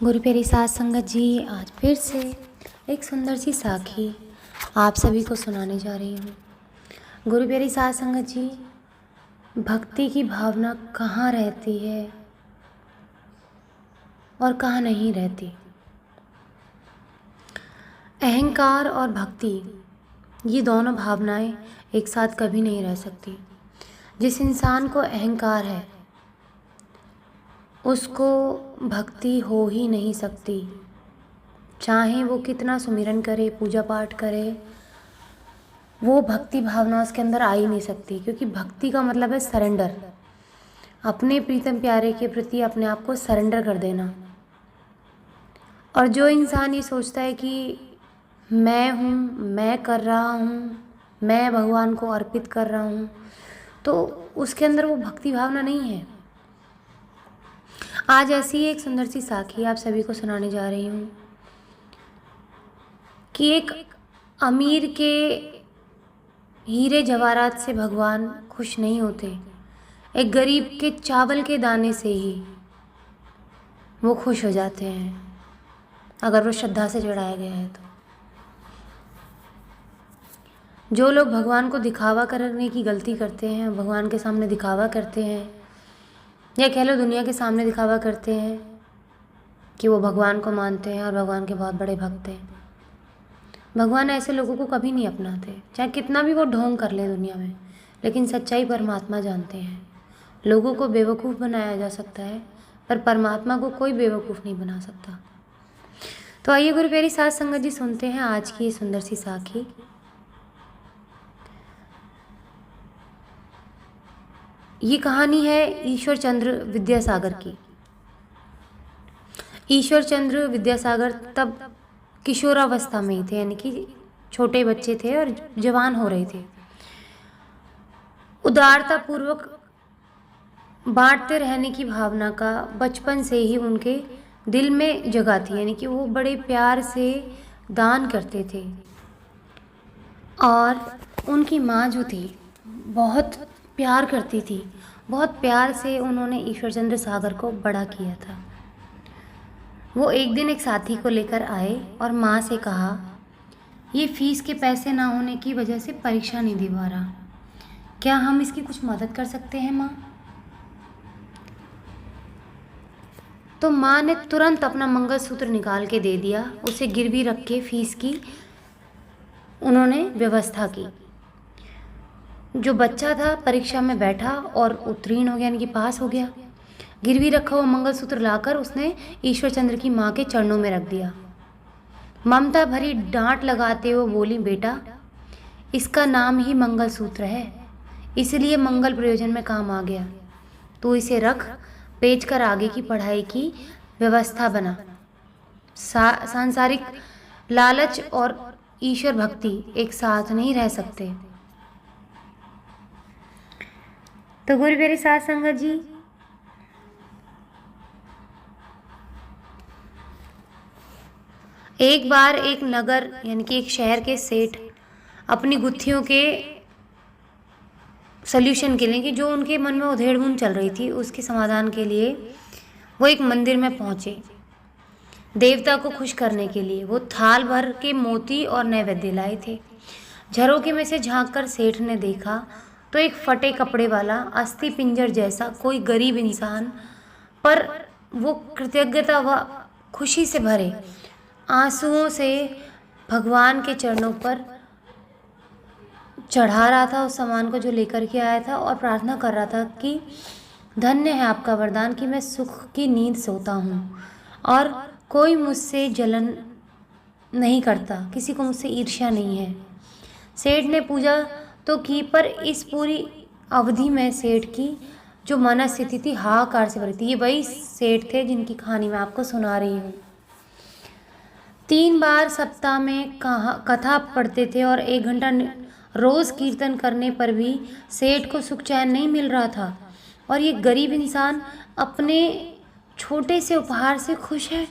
गुरु प्यारी साध संगत जी, आज फिर से एक सुंदर सी साखी आप सभी को सुनाने जा रही हूँ। गुरु प्यारी साध संगत जी, भक्ति की भावना कहाँ रहती है और कहाँ नहीं रहती। अहंकार और भक्ति, ये दोनों भावनाएं एक साथ कभी नहीं रह सकती। जिस इंसान को अहंकार है उसको भक्ति हो ही नहीं सकती। चाहे वो कितना सुमिरन करे, पूजा पाठ करे, वो भक्ति भावना उसके अंदर आ ही नहीं सकती, क्योंकि भक्ति का मतलब है सरेंडर, अपने प्रीतम प्यारे के प्रति अपने आप को सरेंडर कर देना। और जो इंसान ये सोचता है कि मैं हूँ, मैं कर रहा हूँ, मैं भगवान को अर्पित कर रहा हूँ, तो उसके अंदर वो भक्ति भावना नहीं है। आज ऐसी एक सुंदर सी साखी आप सभी को सुनाने जा रही हूँ कि एक अमीर के हीरे जवाहरात से भगवान खुश नहीं होते, एक गरीब के चावल के दाने से ही वो खुश हो जाते हैं, अगर वो श्रद्धा से चढ़ाया गया है तो। जो लोग भगवान को दिखावा करने की गलती करते हैं, भगवान के सामने दिखावा करते हैं, या कह लो दुनिया के सामने दिखावा करते हैं कि वो भगवान को मानते हैं और भगवान के बहुत बड़े भक्त हैं, भगवान ऐसे लोगों को कभी नहीं अपनाते। चाहे कितना भी वो ढोंग कर ले दुनिया में, लेकिन सच्चाई परमात्मा जानते हैं। लोगों को बेवकूफ़ बनाया जा सकता है, पर परमात्मा को कोई बेवकूफ़ नहीं बना सकता। तो आइए गुरु प्यारी साध संगत जी, सुनते हैं आज की ये सुंदर सी साखी। ये कहानी है ईश्वर चंद्र विद्यासागर की। ईश्वर चंद्र विद्यासागर तब किशोरावस्था में ही थे, यानी कि छोटे बच्चे थे और जवान हो रहे थे। उदारता पूर्वक बांटते रहने की भावना का बचपन से ही उनके दिल में जगा थी, यानी कि वो बड़े प्यार से दान करते थे। और उनकी माँ जो थी बहुत प्यार करती थी, बहुत प्यार से उन्होंने ईश्वर चंद्र सागर को बड़ा किया था। वो एक दिन एक साथी को लेकर आए और माँ से कहा, ये फीस के पैसे ना होने की वजह से परीक्षा नहीं दे पा रहा, क्या हम इसकी कुछ मदद कर सकते हैं माँ? तो माँ ने तुरंत अपना मंगलसूत्र निकाल के दे दिया, उसे गिरवी रख के फीस की उन्होंने व्यवस्था की। जो बच्चा था परीक्षा में बैठा और उत्तीर्ण हो गया, यानी कि पास हो गया। गिरवी रखा हुआ मंगलसूत्र लाकर उसने ईश्वर चंद्र की माँ के चरणों में रख दिया। ममता भरी डांट लगाते हुए बोली, बेटा इसका नाम ही मंगलसूत्र है, इसलिए मंगल प्रयोजन में काम आ गया, तो इसे रख, बेच कर आगे की पढ़ाई की व्यवस्था बना। सांसारिक लालच और ईश्वर भक्ति एक साथ नहीं रह सकते। तो गुरु प्यारी साध संगत जी, एक बार एक नगर यानी कि एक शहर के सेठ अपनी गुत्थियों के सल्यूशन के लिए, कि जो उनके मन में उधेड़-बुन चल रही थी, उसके समाधान के लिए वो एक मंदिर में पहुंचे। देवता को खुश करने के लिए वो थाल भर के मोती और नैवेद्य लाए थे। झरोखे में से झांक कर सेठ ने देखा तो एक फटे कपड़े वाला अस्थि पिंजर जैसा कोई गरीब इंसान, पर वो कृतज्ञता व खुशी से भरे आंसुओं से भगवान के चरणों पर चढ़ा रहा था उस सामान को जो लेकर के आया था, और प्रार्थना कर रहा था कि धन्य है आपका वरदान कि मैं सुख की नींद सोता हूँ और कोई मुझसे जलन नहीं करता, किसी को मुझसे ईर्ष्या नहीं है। सेठ ने पूजा तो की, पर इस पूरी अवधि में सेठ की जो मनस्थिति थी हाहाकार से भरी थी। ये वही सेठ थे जिनकी कहानी मैं आपको सुना रही हूँ। 3 बार सप्ताह में कथा पढ़ते थे और 1 घंटा रोज़ कीर्तन करने पर भी सेठ को सुख चैन नहीं मिल रहा था, और ये गरीब इंसान अपने छोटे से उपहार से खुश है।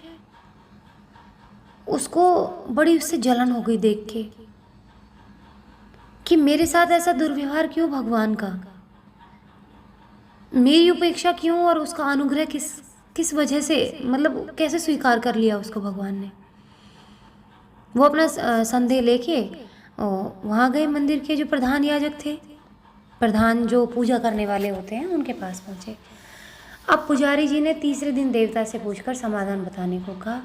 उसको बड़ी उससे जलन हो गई देख के कि मेरे साथ ऐसा दुर्व्यवहार क्यों भगवान का, मेरी उपेक्षा क्यों और उसका अनुग्रह किस वजह से, मतलब कैसे स्वीकार कर लिया उसको भगवान ने। वो अपना संदेह लेके वहाँ गए, मंदिर के जो प्रधान याजक थे, प्रधान जो पूजा करने वाले होते हैं, उनके पास पहुँचे। अब पुजारी जी ने तीसरे दिन देवता से पूछकर समाधान बताने को कहा।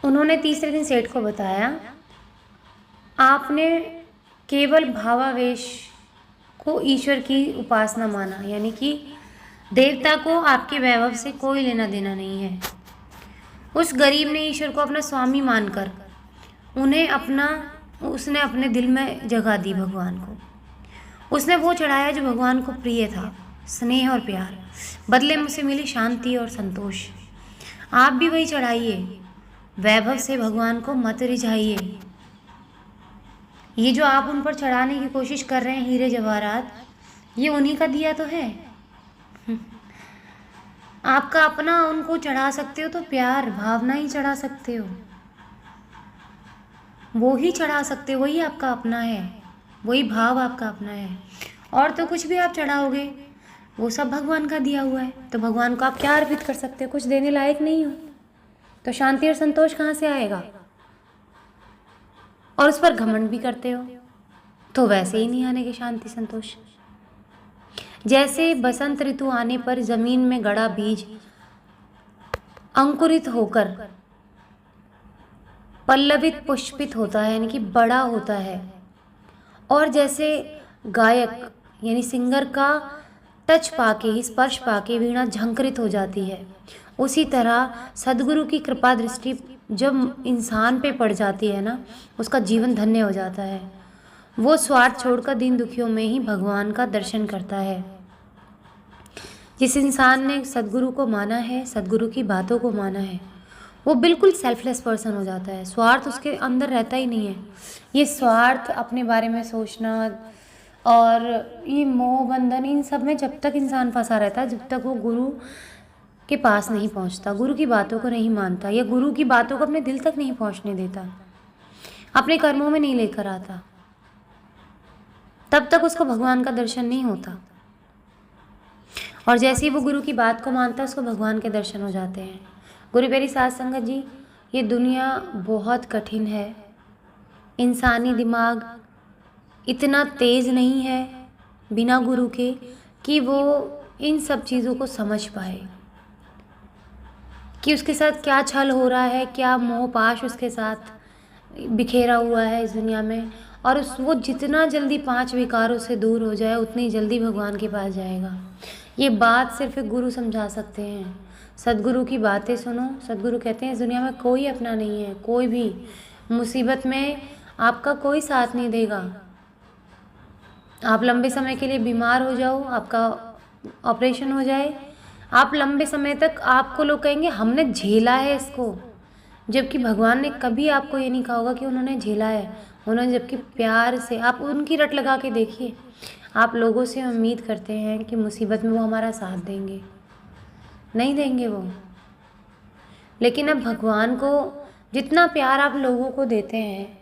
उन्होंने तीसरे दिन सेठ को बताया, आपने केवल भावावेश को ईश्वर की उपासना माना, यानी कि देवता को आपके वैभव से कोई लेना देना नहीं है। उस गरीब ने ईश्वर को अपना स्वामी मानकर उसने अपने दिल में जगह दी भगवान को। उसने वो चढ़ाया जो भगवान को प्रिय था, स्नेह और प्यार। बदले में उसे मिली शांति और संतोष। आप भी वही चढ़ाइए, वैभव से भगवान को मत रिझाइए। ये जो आप उन पर चढ़ाने की कोशिश कर रहे हैं हीरे जवाहरात, ये उन्हीं का दिया तो है। आपका अपना उनको चढ़ा सकते हो तो प्यार भावना ही चढ़ा सकते हो, वो ही चढ़ा सकते हो, वही आपका अपना है, वही भाव आपका अपना है। और तो कुछ भी आप चढ़ाओगे वो सब भगवान का दिया हुआ है, तो भगवान को आप क्या अर्पित कर सकते हो? कुछ देने लायक नहीं हो तो शांति और संतोष कहाँ से आएगा? और उस पर घमंड भी करते हो तो वैसे ही नहीं आने के शांति संतोष। जैसे बसंत ऋतु आने पर जमीन में गड़ा बीज अंकुरित होकर पल्लवित पुष्पित होता है, यानी कि बड़ा होता है, और जैसे गायक यानी सिंगर का टच पाके ही, स्पर्श पाके वीणा झंकृत हो जाती है, उसी तरह सदगुरु की कृपा दृष्टि जब इंसान पे पड़ जाती है ना, उसका जीवन धन्य हो जाता है। वो स्वार्थ छोड़कर दीन दुखियों में ही भगवान का दर्शन करता है। जिस इंसान ने सदगुरु को माना है, सदगुरु की बातों को माना है, वो बिल्कुल सेल्फलेस पर्सन हो जाता है। स्वार्थ उसके अंदर रहता ही नहीं है। ये स्वार्थ, अपने बारे में सोचना और ये मोह बंधन, इन सब में जब तक इंसान फंसा रहता है, जब तक वो गुरु के पास नहीं पहुंचता, गुरु की बातों को नहीं मानता, या गुरु की बातों को अपने दिल तक नहीं पहुंचने देता, अपने कर्मों में नहीं लेकर आता, तब तक उसको भगवान का दर्शन नहीं होता। और जैसे ही वो गुरु की बात को मानता है, उसको भगवान के दर्शन हो जाते हैं। गुरु प्यारी साध संगत जी, ये दुनिया बहुत कठिन है। इंसानी दिमाग इतना तेज नहीं है बिना गुरु के कि वो इन सब चीज़ों को समझ पाए कि उसके साथ क्या छल हो रहा है, क्या मोह पाश उसके साथ बिखेरा हुआ है इस दुनिया में। और वो जितना जल्दी 5 विकारों से दूर हो जाए, उतनी जल्दी भगवान के पास जाएगा। ये बात सिर्फ एक गुरु समझा सकते हैं। सदगुरु की बातें सुनो। सदगुरु कहते हैं इस दुनिया में कोई अपना नहीं है, कोई भी मुसीबत में आपका कोई साथ नहीं देगा। आप लंबे समय के लिए बीमार हो जाओ, आपका ऑपरेशन हो जाए, आप लंबे समय तक आपको लोग कहेंगे हमने झेला है इसको, जबकि भगवान ने कभी आपको ये नहीं कहा होगा कि उन्होंने झेला है। उन्होंने जबकि प्यार से, आप उनकी रट लगा के देखिए, आप लोगों से उम्मीद करते हैं कि मुसीबत में वो हमारा साथ देंगे, नहीं देंगे वो। लेकिन अब भगवान को जितना प्यार आप लोगों को देते हैं,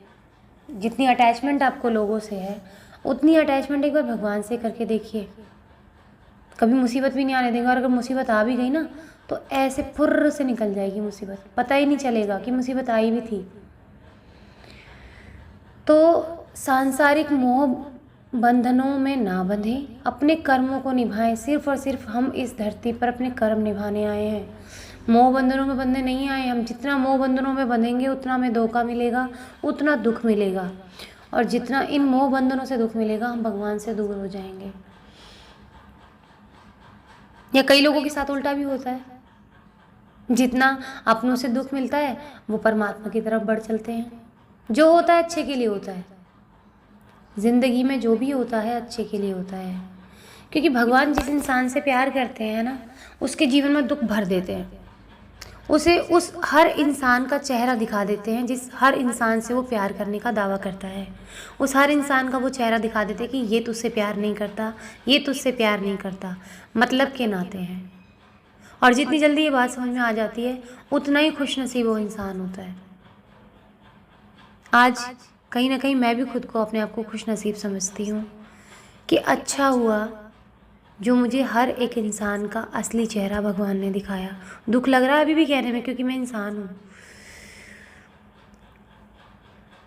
जितनी अटैचमेंट आपको लोगों से है, उतनी अटैचमेंट एक बार भगवान से करके देखिए। कभी मुसीबत भी नहीं आने देंगे, और अगर मुसीबत आ भी गई ना तो ऐसे फुर्र से निकल जाएगी मुसीबत, पता ही नहीं चलेगा कि मुसीबत आई भी थी। तो सांसारिक मोह बंधनों में ना बंधे, अपने कर्मों को निभाएं। सिर्फ और सिर्फ हम इस धरती पर अपने कर्म निभाने आए हैं, मोह बंधनों में बंधने नहीं आए हम। जितना मोह बंधनों में बंधेंगे उतना हमें धोखा मिलेगा, उतना दुख मिलेगा, और जितना इन मोह बंधनों से दुख मिलेगा हम भगवान से दूर हो जाएंगे। या कई लोगों के साथ उल्टा भी होता है, जितना अपनों से दुख मिलता है वो परमात्मा की तरफ बढ़ चलते हैं। जो होता है अच्छे के लिए होता है, जिंदगी में जो भी होता है अच्छे के लिए होता है। क्योंकि भगवान जिस इंसान से प्यार करते हैं ना, उसके जीवन में दुख भर देते हैं, उसे उस हर इंसान का चेहरा दिखा देते हैं जिस हर इंसान से वो प्यार करने का दावा करता है। उस हर इंसान का वो चेहरा दिखा देते हैं कि ये तुझसे प्यार नहीं करता, ये तुझसे प्यार नहीं करता, मतलब के नाते हैं। और जितनी जल्दी ये बात समझ में आ जाती है, उतना ही खुश नसीब वो इंसान होता है। आज कहीं ना कहीं मैं भी खुद को, अपने आप को खुश नसीब समझती हूँ कि अच्छा हुआ जो मुझे हर एक इंसान का असली चेहरा भगवान ने दिखाया। दुख लग रहा है अभी भी कहने में, क्योंकि मैं इंसान हूँ,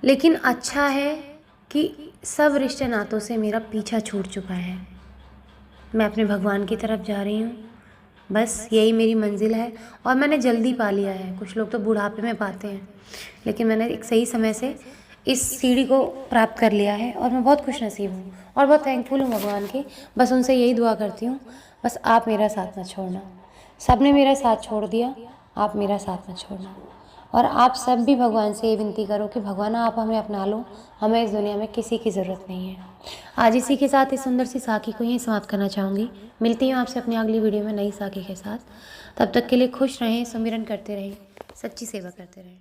लेकिन अच्छा है कि सब रिश्ते नातों से मेरा पीछा छूट चुका है। मैं अपने भगवान की तरफ जा रही हूँ, बस यही मेरी मंजिल है। और मैंने जल्दी पा लिया है, कुछ लोग तो बुढ़ापे में पाते हैं, लेकिन मैंने एक सही समय से इस सीढ़ी को प्राप्त कर लिया है और मैं बहुत खुशनसीब हूँ और बहुत थैंकफुल हूँ भगवान की। बस उनसे यही दुआ करती हूँ, बस आप मेरा साथ मत छोड़ना। सब ने मेरा साथ छोड़ दिया, आप मेरा साथ मत छोड़ना। और आप सब भी भगवान से ये विनती करो कि भगवान आप हमें अपना लो, हमें इस दुनिया में किसी की ज़रूरत नहीं है। आज इसी के साथ इस सुंदर सी साखी को यहीं समाप्त करना चाहूँगी। मिलती हूँ आपसे अपनी अगली वीडियो में नई साखी के साथ। तब तक के लिए खुश रहें, सुमिरन करते रहें, सच्ची सेवा करते रहें।